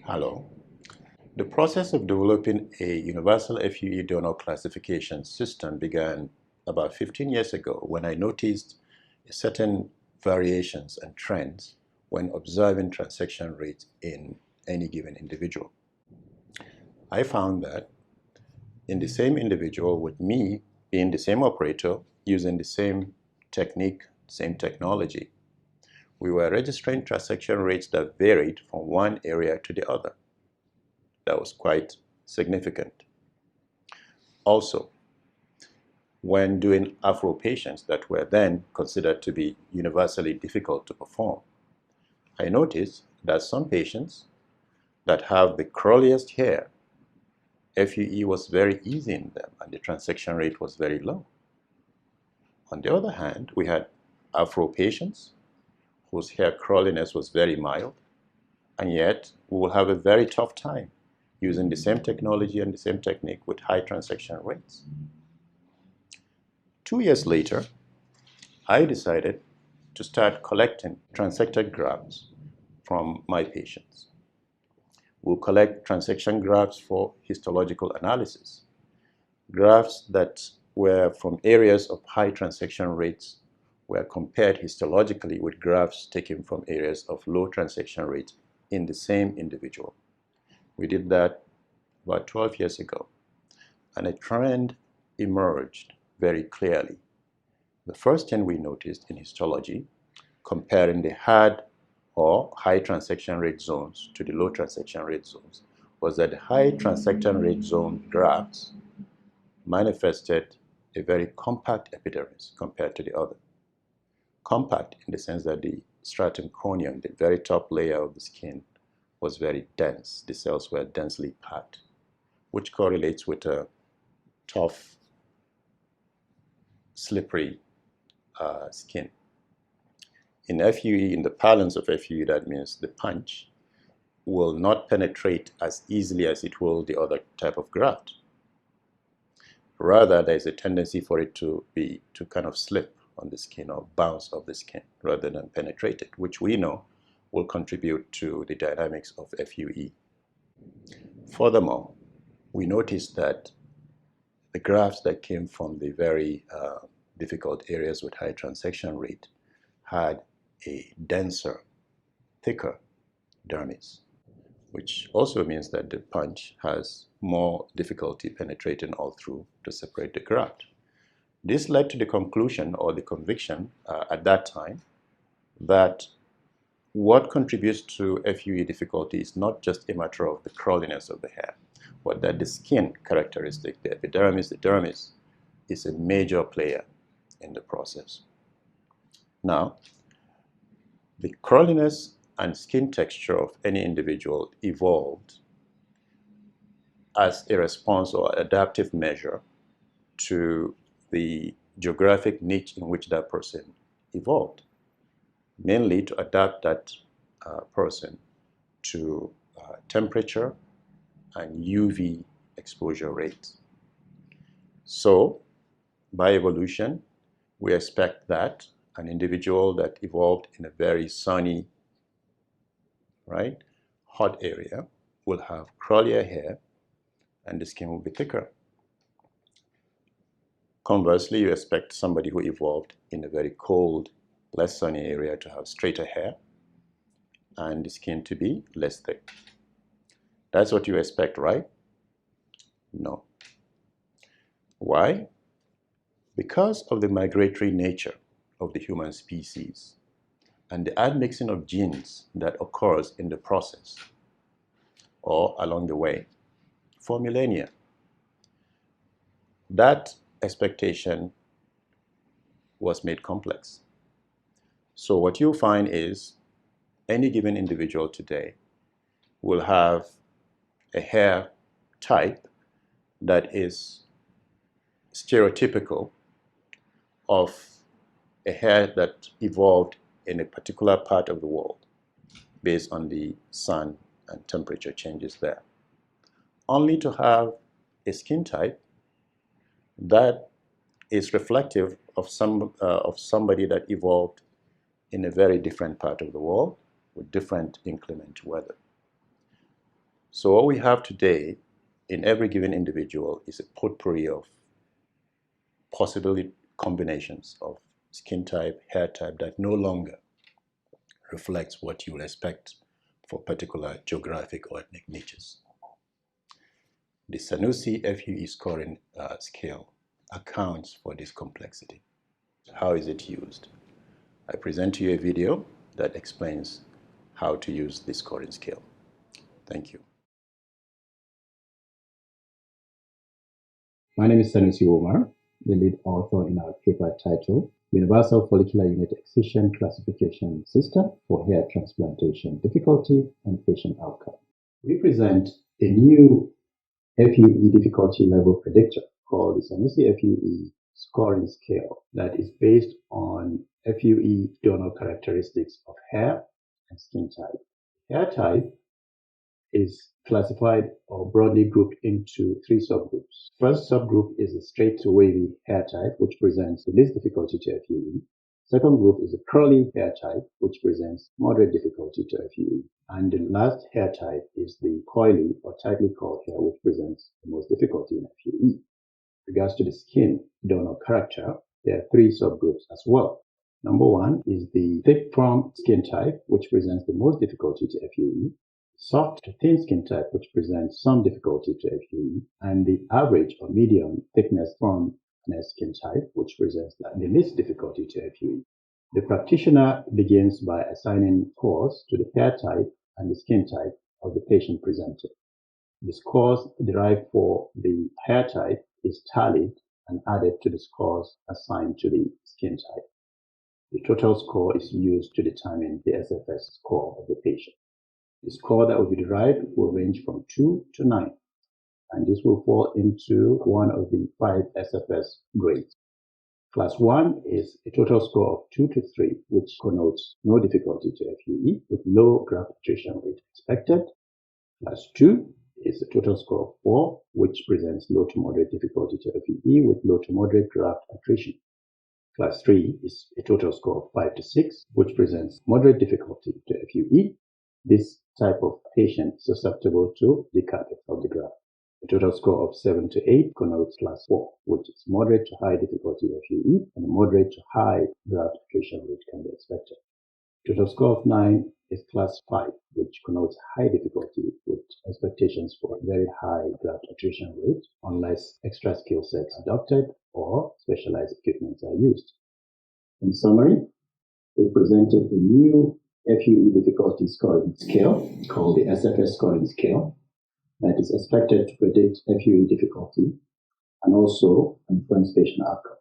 Hello. The process of developing a universal FUE donor classification system began about 15 years ago when I noticed certain variations and trends when observing transaction rates in any given individual. I found that in the same individual, with me being the same operator, using the same technique, same technology, we were registering transaction rates that varied from one area to the other. That was quite significant. Also, when doing Afro patients that were then considered to be universally difficult to perform, I noticed that some patients that have the curliest hair, FUE was very easy in them and the transaction rate was very low. On the other hand, we had Afro patients whose hair curliness was very mild, and yet we will have a very tough time using the same technology and the same technique with high transaction rates. 2 years later, I decided to start collecting transected grafts from my patients. We'll collect transaction grafts for histological analysis, grafts that were from areas of high transaction rates were compared histologically with grafts taken from areas of low transaction rate in the same individual. We did that about 12 years ago, and a trend emerged very clearly. The first thing we noticed in histology, comparing the hard or high transaction rate zones to the low transaction rate zones, was that the high transaction rate zone grafts manifested a very compact epidermis compared to the other. Compact in the sense that the stratum corneum, the very top layer of the skin, was very dense. The cells were densely packed, which correlates with a tough, slippery skin. In FUE, in the parlance of FUE, that means the punch will not penetrate as easily as it will the other type of graft. Rather, there is a tendency for it to kind of slip on the skin or bounce off the skin rather than penetrate it, which we know will contribute to the dynamics of FUE. Furthermore, we noticed that the grafts that came from the very difficult areas with high transaction rate had a denser, thicker dermis, which also means that the punch has more difficulty penetrating all through to separate the graft. This led to the conclusion or the conviction at that time that what contributes to FUE difficulty is not just a matter of the curliness of the hair, but that the skin characteristic, the epidermis, the dermis, is a major player in the process. Now, the curliness and skin texture of any individual evolved as a response or adaptive measure to the geographic niche in which that person evolved, mainly to adapt that person to temperature and UV exposure rates. So, by evolution, we expect that an individual that evolved in a very sunny, hot area will have curlier hair and the skin will be thicker. Conversely, you expect somebody who evolved in a very cold, less sunny area to have straighter hair and the skin to be less thick. That's what you expect, right? No. Why? Because of the migratory nature of the human species and the admixing of genes that occurs in the process or along the way for millennia. That expectation was made complex. So what you'll find is any given individual today will have a hair type that is stereotypical of a hair that evolved in a particular part of the world based on the sun and temperature changes there, only to have a skin type that is reflective of somebody that evolved in a very different part of the world with different inclement weather. So what we have today in every given individual is a potpourri of possibility combinations of skin type, hair type that no longer reflects what you would expect for particular geographic or ethnic niches. The Sanusi FUE scoring scale accounts for this complexity. How is it used? I present to you a video that explains how to use this scoring scale. Thank you. My name is Sanusi Umar, the lead author in our paper titled Universal Follicular Unit Excision Classification System for Hair Transplantation Difficulty and Patient Outcome. We present a new FUE difficulty level predictor called the Sanusi FUE scoring scale that is based on FUE donor characteristics of hair and skin type. Hair type is classified or broadly grouped into three subgroups. First subgroup is the straight to wavy hair type, which presents the least difficulty to FUE. Second group is the curly hair type, which presents moderate difficulty to FUE. And the last hair type is the coily or tightly curled hair, which presents the most difficulty in FUE. In regards to the skin donor character, there are three subgroups as well. Number one is the thick firm skin type, which presents the most difficulty to FUE. Soft to thin skin type, which presents some difficulty to FUE, and the average or medium thickness firmness skin type, which presents the least difficulty to FUE. The practitioner begins by assigning scores to the hair type and the skin type of the patient presented. The scores derived for the hair type is tallied and added to the scores assigned to the skin type. The total score is used to determine the SFS score of the patient. The score that will be derived will range from 2 to 9, and this will fall into one of the 5 SFS grades. Class 1 is a total score of 2 to 3, which connotes no difficulty to FUE with low graft attrition rate expected. Class 2 is a total score of 4, which presents low to moderate difficulty to FUE with low to moderate graft attrition. Class 3 is a total score of 5 to 6, which presents moderate difficulty to FUE. This type of patient susceptible to decapit of the graft. A total score of 7 to 8 connotes class 4, which is moderate to high difficulty FUE, and moderate to high graft attrition rate can be expected. Total score of 9 is class 5, which connotes high difficulty with expectations for very high graft attrition rate unless extra skill sets adopted or specialized equipment are used. In summary, we presented a new FUE difficulty scoring scale called the SFS scoring scale that is expected to predict FUE difficulty and also influence patient outcome.